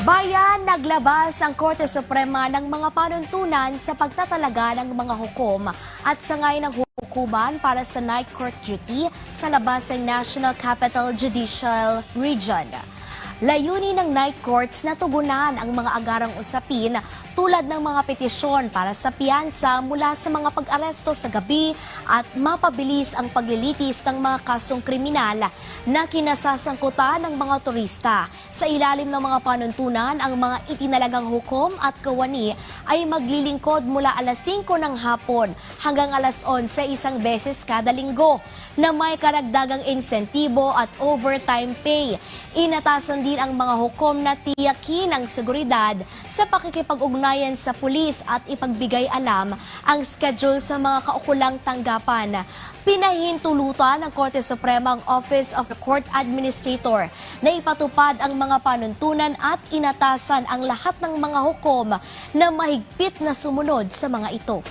Bayan, naglabas ang Korte Suprema ng mga panuntunan sa pagtatalaga ng mga hukom at sangay ng hukuman para sa night court duty sa labas ng National Capital Judicial Region. Layunin ng night courts na tugunan ang mga agarang usapin tulad ng mga petisyon para sa piyansa mula sa mga pag-aresto sa gabi at mapabilis ang paglilitis ng mga kasong kriminal na kinasasangkutan ng mga turista. Sa ilalim ng mga panuntunan, ang mga itinalagang hukom at kawani ay maglilingkod mula alas 5 ng hapon hanggang alas 11 isang beses kada linggo na may karagdagang insentibo at overtime pay. Inatasan din ang mga hukom na tiyakin ang seguridad sa pakikipag-ugnayan sa pulis at ipagbigay alam ang schedule sa mga kaukulang tanggapan. Pinahintulutan ng Korte Suprema ang Office of the Court Administrator na ipatupad ang mga panuntunan at inatasan ang lahat ng mga hukom na mahigpit na sumunod sa mga ito.